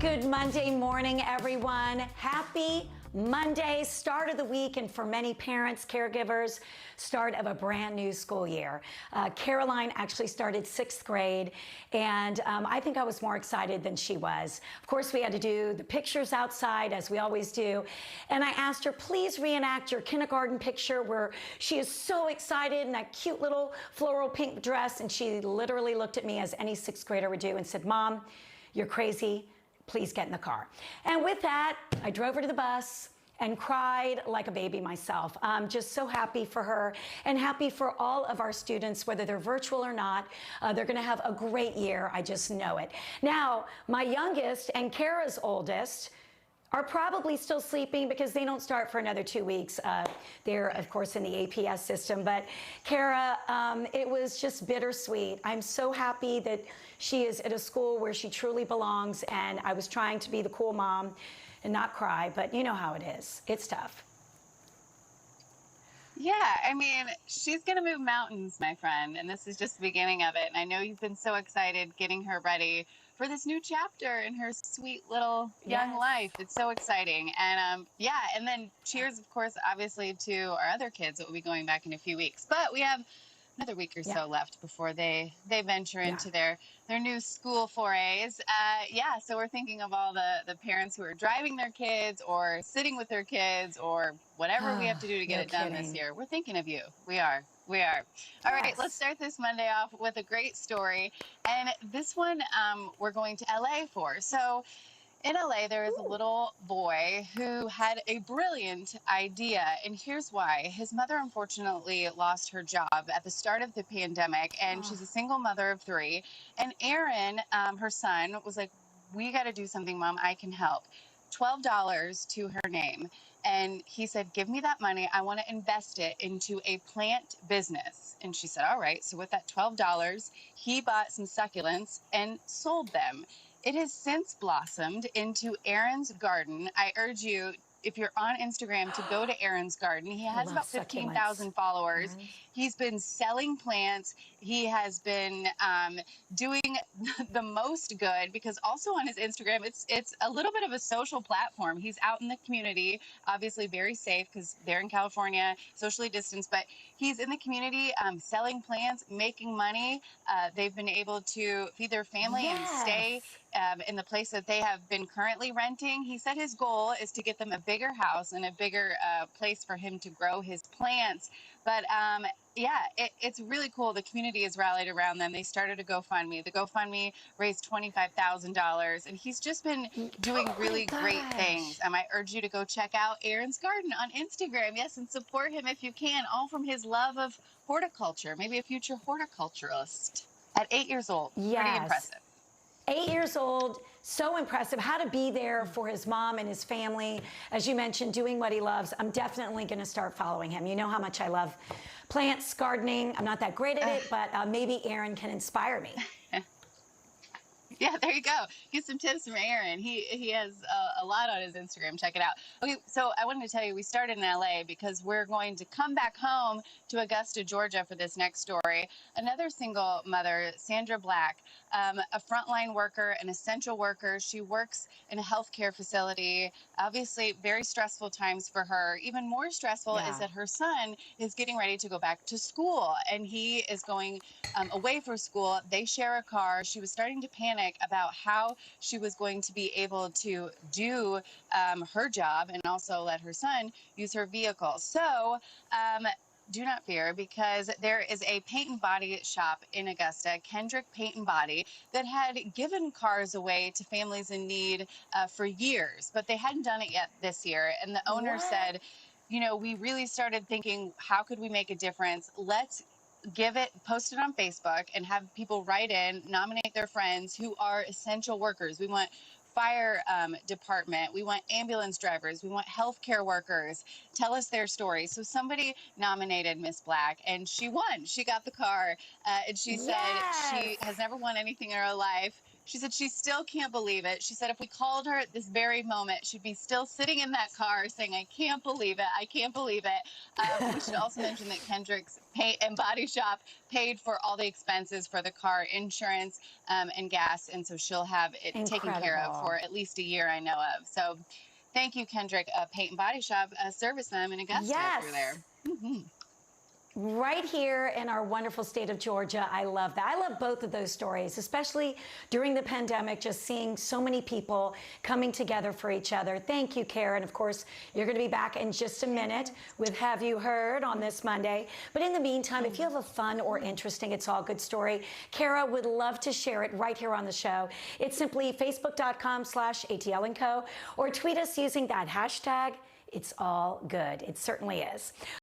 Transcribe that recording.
Good Monday morning, everyone. Happy Monday, start of the week, and for many parents, caregivers, start of a brand new school year. Caroline actually started 6th grade, and I think I was more excited than she was. Of course, we had to do the pictures outside, as we always do, and I asked her, please reenact your kindergarten picture where she is so excited in that cute little floral pink dress, and she literally looked at me as any 6th grader would do and said, Mom, you're crazy. Please get in the car. And with that, I drove her to the bus and cried like a baby myself. I'm just so happy for her and happy for all of our students, whether they're virtual or not. They're gonna have a great year, I just know it. Now, my youngest and Kara's oldest are probably still sleeping because they don't start for another 2 weeks. They're, of course, in the APS system. But Kara, it was just bittersweet. I'm so happy that she is at a school where she truly belongs, and I was trying to be the cool mom and not cry, but you know how it is. It's tough. Yeah, I mean, she's going to move mountains, my friend, and this is just the beginning of it. And I know you've been so excited getting her ready for this new chapter in her sweet little young life. It's so exciting. And yeah, and then cheers, of course, obviously to our other kids that will be going back in a few weeks. But we have another week or so left before they venture into their new school forays. Yeah, so we're thinking of all the parents who are driving their kids or sitting with their kids or whatever we have to do to get it done this year. We're thinking of you. We are. All right, let's start this Monday off with a great story. And this one we're going to LA for. So in LA, there is a little boy who had a brilliant idea, and here's why. His mother unfortunately lost her job at the start of the pandemic, and she's a single mother of 3. And Aaron, her son, was like, we got to do something, Mom. I can help. $12 to her name. And he said, give me that money. I want to invest it into a plant business. And she said, all right. So with that $12, he bought some succulents and sold them. It has since blossomed into Aaron's Garden. I urge you, if you're on Instagram, to go to Aaron's Garden. He has about 15,000 followers. He's been selling plants. He has been doing the most good because also on his Instagram, it's a little bit of a social platform. He's out in the community, obviously very safe because they're in California, socially distanced, but he's in the community selling plants, making money. They've been able to feed their family and stay in the place that they have been currently renting. He said his goal is to get them a bigger house and a bigger place for him to grow his plants. But yeah, it's really cool. The community has rallied around them. They started a GoFundMe. The GoFundMe raised $25,000, and he's just been doing really great things. I urge you to go check out Aaron's Garden on Instagram. Yes, and support him if you can, all from his love of horticulture, maybe a future horticulturalist at 8 years old. Pretty impressive. 8 years old, so impressive. How to be there for his mom and his family, as you mentioned, doing what he loves. I'm definitely going to start following him. You know how much I love plants, gardening. I'm not that great at it, but maybe Aaron can inspire me. Yeah, there you go. Get some tips from Aaron. He has a lot on his Instagram. Check it out. Okay, so I wanted to tell you we started in LA because we're going to come back home to Augusta, Georgia for this next story. Another single mother, Sandra Black, a frontline worker, an essential worker. She works in a healthcare facility. Obviously, very stressful times for her. Even more stressful is that her son is getting ready to go back to school, and he is going away for school. They share a car. She was starting to panic about how she was going to be able to do her job and also let her son use her vehicle. So do not fear, because there is a paint and body shop in Augusta, Kendrick Paint and Body, that had given cars away to families in need for years, but they hadn't done it yet this year. And the owner said, you know, we really started thinking, how could we make a difference? Let's post it on Facebook and have people write in, nominate their friends who are essential workers. We want fire department. We want ambulance drivers. We want healthcare workers. Tell us their story. So somebody nominated Miss Black, and she won. She got the car, and she said she has never won anything in her life. She said she still can't believe it. She said if we called her at this very moment, she'd be still sitting in that car saying, I can't believe it. I can't believe it. We should also mention that Kendrick's Paint and Body Shop paid for all the expenses for the car insurance and gas. And so she'll have it taken care of for at least a year, I know of. So thank you, Kendrick. Paint and Body Shop, service them in Augusta through there. Right here in our wonderful state of Georgia. I love that. I love both of those stories, especially during the pandemic, just seeing so many people coming together for each other. Thank you, Karen. Of course, you're going to be back in just a minute with Have You Heard on this Monday. But in the meantime, if you have a fun or interesting It's All Good story, Kara would love to share it right here on the show. It's simply facebook.com/ATL&Co or tweet us using that hashtag. It's all good. It certainly is.